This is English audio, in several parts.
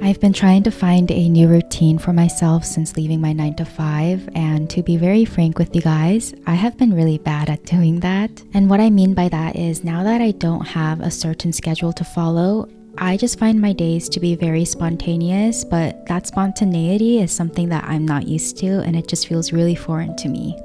I've been trying to find a new routine for myself since leaving my 9 to 5, and to be very frank with you guys, I have been really bad at doing that. And what I mean by that is now that I don't have a certain schedule to follow, I just find my days to be very spontaneous, but that spontaneity is something that I'm not used to, and it just feels really foreign to me.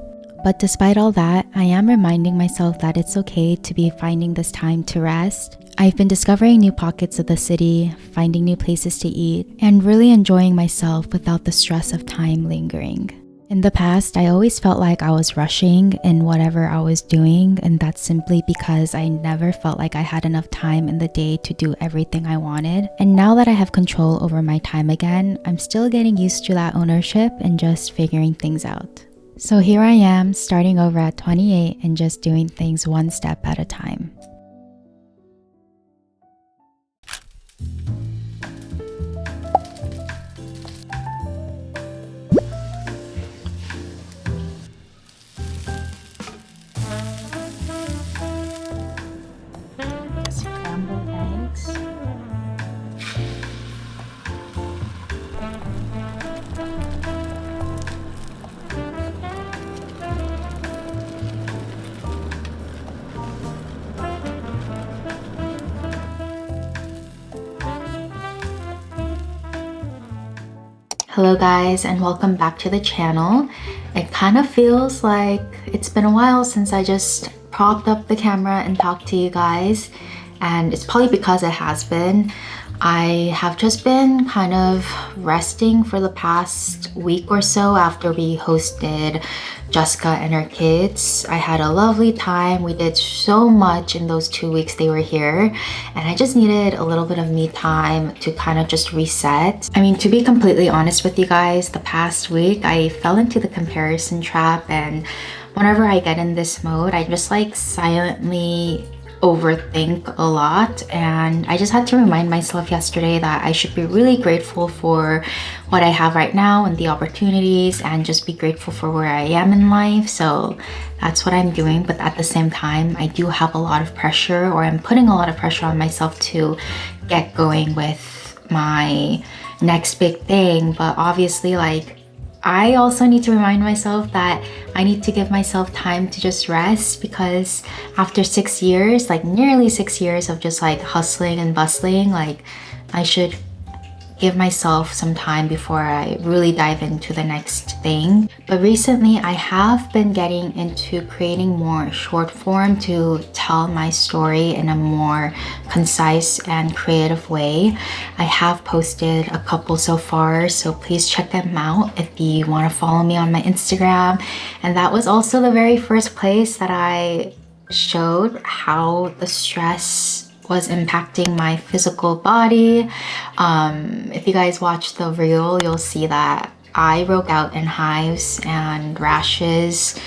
But despite all that, I am reminding myself that it's okay to be finding this time to rest. I've been discovering new pockets of the city, finding new places to eat, and really enjoying myself without the stress of time lingering. In the past, I always felt like I was rushing in whatever I was doing, and that's simply because I never felt like I had enough time in the day to do everything I wanted. And now that I have control over my time again, I'm still getting used to that ownership and just figuring things out. So here I am, starting over at 28 and just doing things one step at a time. Scrambled eggs. Hello guys, and welcome back to the channel. It kind of feels like it's been a while since I just propped up the camera and talked to you guys, and it's probably because it has been. I have just been kind of resting for the past week or so after we hosted Jessica and her kids. I had a lovely time. We did so much in those 2 weeks they were here, and I just needed a little bit of me time to kind of just reset. I mean, to be completely honest with you guys, the past week I fell into the comparison trap, and whenever I get in this mode, I just like silently overthink a lot, and I just had to remind myself yesterday that I should be really grateful for what I have right now and the opportunities, and just be grateful for where I am in life. So that's what I'm doing, but at the same time I do have a lot of pressure, or I'm putting a lot of pressure on myself to get going with my next big thing. But obviously, like, I also need to remind myself that I need to give myself time to just rest, because after 6 years, like nearly 6 years of just like hustling and bustling, like I should give myself some time before I really dive into the next thing. But recently I have been getting into creating more short form to tell my story in a more concise and creative way. I have posted a couple so far, so please check them out if you want to follow me on my Instagram. And that was also the very first place that I showed how the stress was impacting my physical body. If you guys watch the reel, you'll see that I broke out in hives and rashes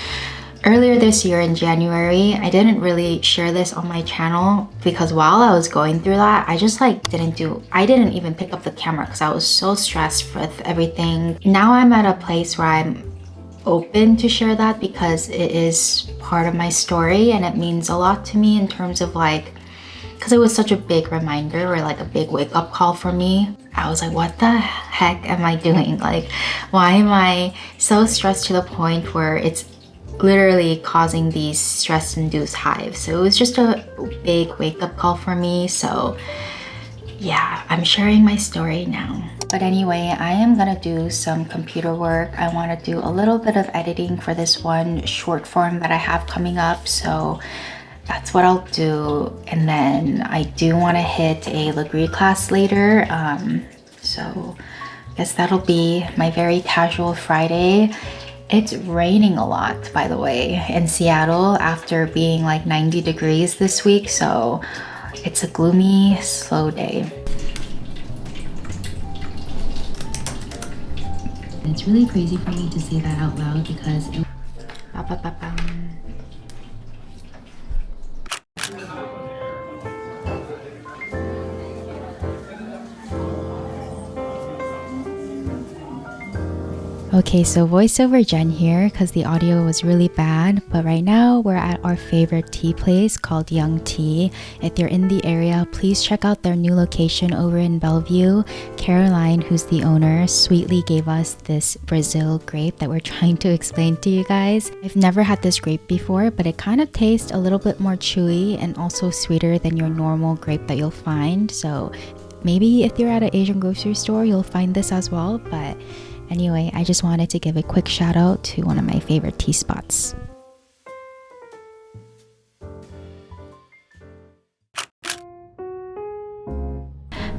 earlier this year in January. I didn't really share this on my channel because while I was going through that, I just like I didn't even pick up the camera because I was so stressed with everything. Now I'm at a place where I'm open to share that because it is part of my story, and it means a lot to me in terms of like, because it was such a big reminder, or like a big wake-up call for me. I was like, what the heck am I doing? Like, why am I so stressed to the point where it's literally causing these stress-induced hives? So it was just a big wake-up call for me. So yeah, I'm sharing my story now. But anyway, I am gonna do some computer work. I want to do a little bit of editing for this one short form that I have coming up. So that's what I'll do. And then I do want to hit a Legree class later. So I guess that'll be my very casual Friday. It's raining a lot, by the way, in Seattle after being like 90 degrees this week. So it's a gloomy, slow day. It's really crazy for me to say that out loud because Okay, so voiceover Jen here because the audio was really bad, but right now we're at our favorite tea place called Young Tea. If you're in the area, please check out their new location over in Bellevue. Caroline, who's the owner, sweetly gave us this Brazil grape that we're trying to explain to you guys. I've never had this grape before, but it kind of tastes a little bit more chewy and also sweeter than your normal grape that you'll find. So maybe if you're at an Asian grocery store, you'll find this as well, but anyway, I just wanted to give a quick shout out to one of my favorite tea spots.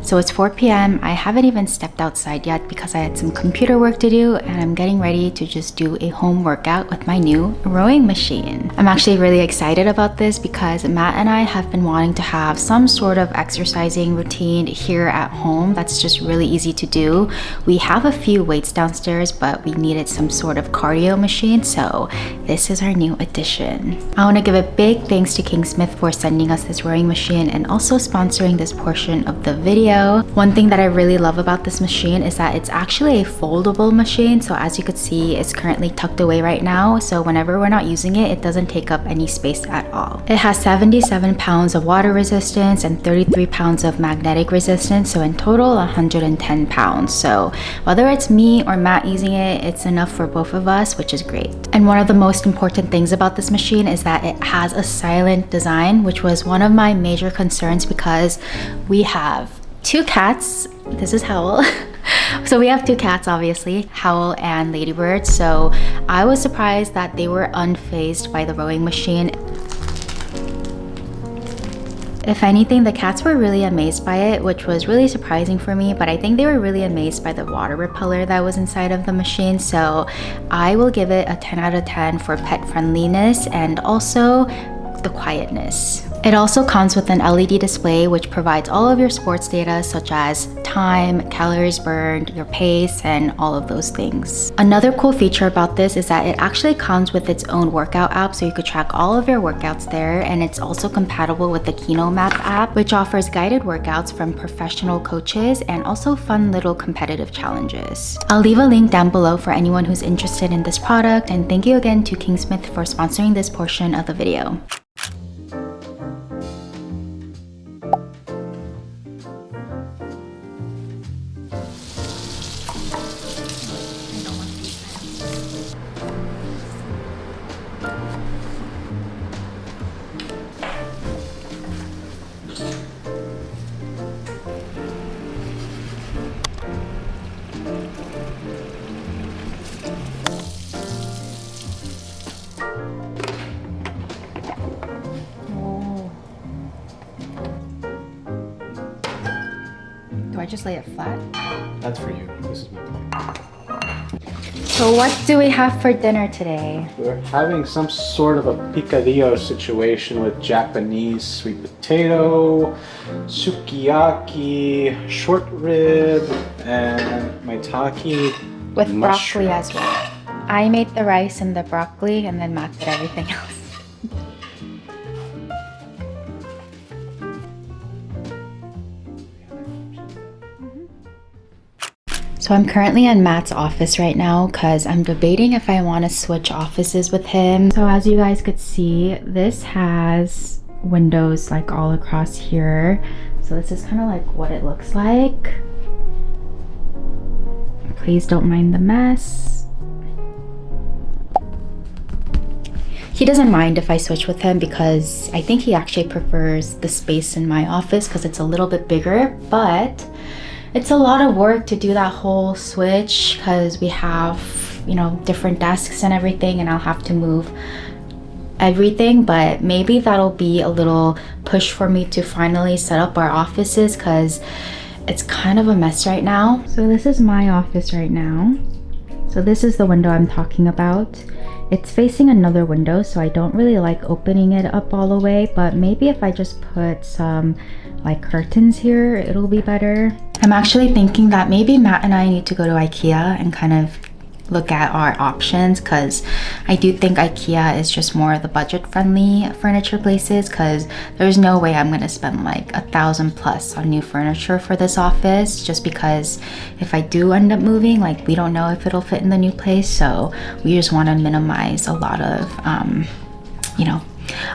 So it's 4 p.m. I haven't even stepped outside yet because I had some computer work to do, and I'm getting ready to just do a home workout with my new rowing machine. I'm actually really excited about this because Matt and I have been wanting to have some sort of exercising routine here at home that's just really easy to do. We have a few weights downstairs, but we needed some sort of cardio machine, so this is our new addition. I want to give a big thanks to King Smith for sending us this rowing machine and also sponsoring this portion of the video. One thing that I really love about this machine is that it's actually a foldable machine. So as you could see, it's currently tucked away right now. So whenever we're not using it, it doesn't take up any space at all. It has 77 pounds of water resistance and 33 pounds of magnetic resistance. So in total, 110 pounds. So whether it's me or Matt using it, it's enough for both of us, which is great. And one of the most important things about this machine is that it has a silent design, which was one of my major concerns because we have 2 cats. This is Howl. So we have 2 cats, obviously, Howl and Ladybird. So I was surprised that they were unfazed by the rowing machine. If anything, the cats were really amazed by it, which was really surprising for me, but I think they were really amazed by the water repeller that was inside of the machine. So I will give it a 10 out of 10 for pet friendliness and also the quietness. It also comes with an LED display which provides all of your sports data such as time, calories burned, your pace, and all of those things. Another cool feature about this is that it actually comes with its own workout app, so you could track all of your workouts there, and it's also compatible with the Kino Map app, which offers guided workouts from professional coaches and also fun little competitive challenges. I'll leave a link down below for anyone who's interested in this product, and thank you again to King Smith for sponsoring this portion of the video. Do I just lay it flat? That's for you. This is my plate. So what do we have for dinner today? We're having some sort of a picadillo situation with Japanese sweet potato, sukiyaki, short rib, and maitake With mushrooms. broccoli as well. I made the rice and the broccoli, and then Matt did everything else. So I'm currently in Matt's office right now because I'm debating if I want to switch offices with him. So as you guys could see, this has windows like all across here. So this is kind of like what it looks like. Please don't mind the mess. He doesn't mind if I switch with him because I think he actually prefers the space in my office because it's a little bit bigger, but it's a lot of work to do that whole switch because we have, you know, different desks and everything, and I'll have to move everything, but maybe that'll be a little push for me to finally set up our offices because it's kind of a mess right now. So this is my office right now. So this is the window I'm talking about. It's facing another window, so I don't really like opening it up all the way, but maybe if I just put some like curtains here, it'll be better. I'm actually thinking that maybe Matt and I need to go to IKEA and kind of look at our options, because I do think IKEA is just more of the budget-friendly furniture places, because there's no way I'm gonna spend like $1,000+ on new furniture for this office, just because if I do end up moving, like we don't know if it'll fit in the new place. So we just want to minimize a lot of you know,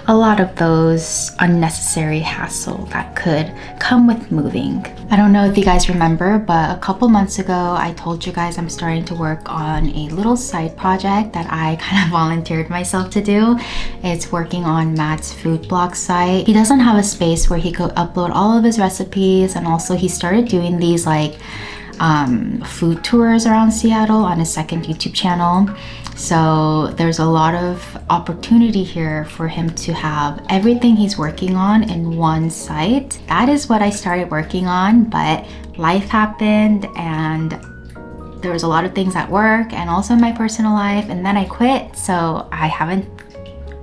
a lot of those unnecessary hassle that could come with moving. I don't know if you guys remember, but a couple months ago I told you guys I'm starting to work on a little side project that I kind of volunteered myself to do. It's working on Matt's food blog site. He doesn't have a space where he could upload all of his recipes, and also he started doing these like food tours around Seattle on his second YouTube channel. So there's a lot of opportunity here for him to have everything he's working on in one site. That is what I started working on, but life happened and there was a lot of things at work and also in my personal life, and then I quit, so I haven't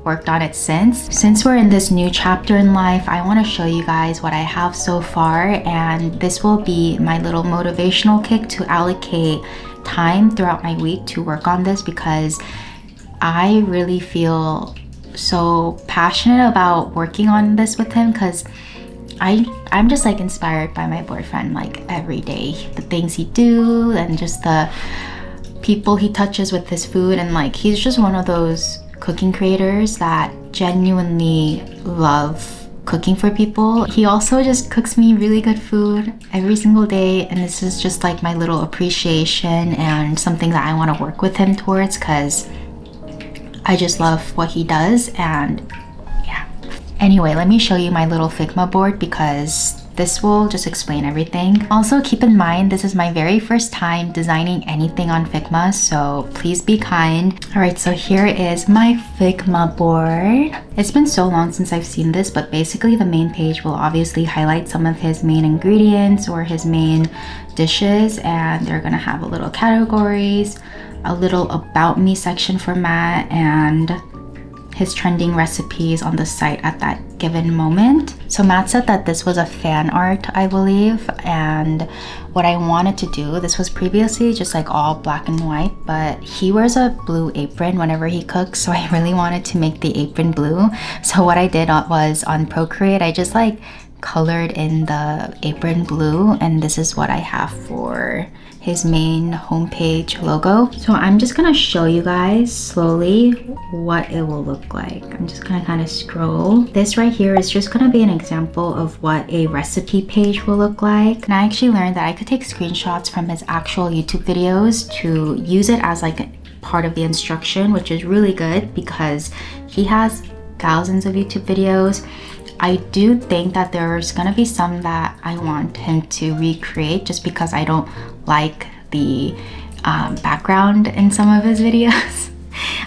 worked on it since. Since we're in this new chapter in life, I want to show you guys what I have so far, and this will be my little motivational kick to allocate time throughout my week to work on this, because I really feel so passionate about working on this with him, because I'm just like inspired by my boyfriend like every day, the things he do and just the people he touches with his food, and like he's just one of those cooking creators that genuinely love cooking for people. He also just cooks me really good food every single day, and this is just like my little appreciation and something that I want to work with him towards, because I just love what he does. And yeah, anyway, let me show you my little Figma board, because this will just explain everything. Also, keep in mind, this is my very first time designing anything on Figma, so please be kind. All right, so here is my Figma board. It's been so long since I've seen this, but basically the main page will obviously highlight some of his main ingredients or his main dishes, and they're gonna have a little categories, a little about me section for Matt, and his trending recipes on the site at that given moment. So Matt said that this was a fan art, I believe, and what I wanted to do, this was previously just like all black and white, but he wears a blue apron whenever he cooks, so I really wanted to make the apron blue. So what I did was on Procreate, I just like colored in the apron blue, and this is what I have for his main homepage logo. So I'm just gonna show you guys slowly what it will look like. I'm just gonna kind of scroll. This right here is just gonna be an example of what a recipe page will look like. And I actually learned that I could take screenshots from his actual YouTube videos to use it as like a part of the instruction, which is really good because he has thousands of YouTube videos. I do think that there's gonna be some that I want him to recreate just because I don't like the background in some of his videos.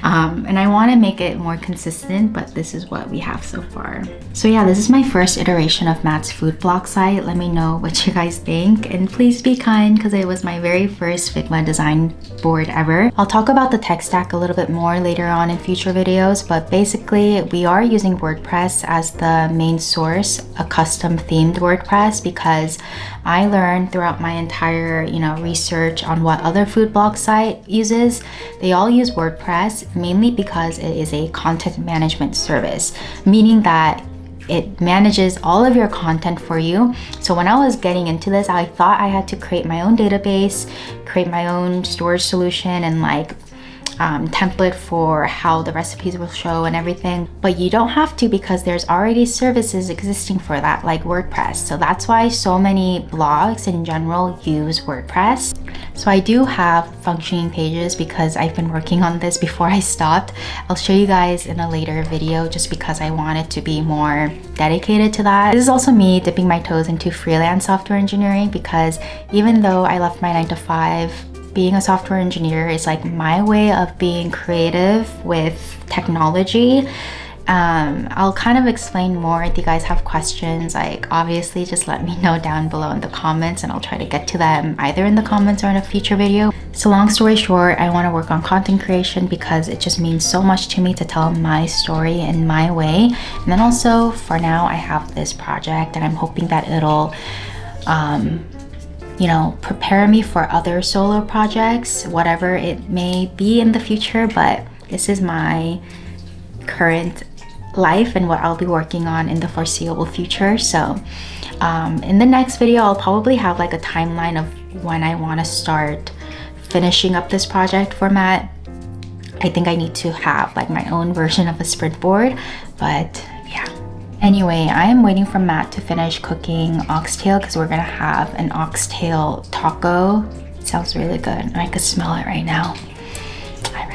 And I want to make it more consistent, but this is what we have so far. So yeah, this is my first iteration of Matt's food blog site. Let me know what you guys think, and please be kind because it was my very first Figma design board ever. I'll talk about the tech stack a little bit more later on in future videos, but basically we are using WordPress as the main source, a custom themed WordPress, because I learned throughout my entire, research on what other food blog site uses. They all use WordPress mainly because it is a content management service, meaning that it manages all of your content for you. So when I was getting into this, I thought I had to create my own database, create my own storage solution, and template for how the recipes will show and everything. But you don't have to, because there's already services existing for that, like WordPress. So that's why so many blogs in general use WordPress. So I do have functioning pages because I've been working on this before I stopped. I'll show you guys in a later video just because I wanted to be more dedicated to that. This is also me dipping my toes into freelance software engineering, because even though I left my 9-to-5, being a software engineer is like my way of being creative with technology. I'll kind of explain more if you guys have questions. Obviously just let me know down below in the comments, and I'll try to get to them either in the comments or in a future video. So long story short, I want to work on content creation because it just means so much to me to tell my story in my way. And then also for now I have this project, and I'm hoping that it'll you know, prepare me for other solo projects, whatever it may be in the future. But this is my current life and what I'll be working on in the foreseeable future. So in the next video, I'll probably have like a timeline of when I want to start finishing up this project for Matt. I think I need to have like my own version of a sprint board, but yeah. Anyway, I am waiting for Matt to finish cooking oxtail because we're gonna have an oxtail taco. It sounds really good and I could smell it right now. I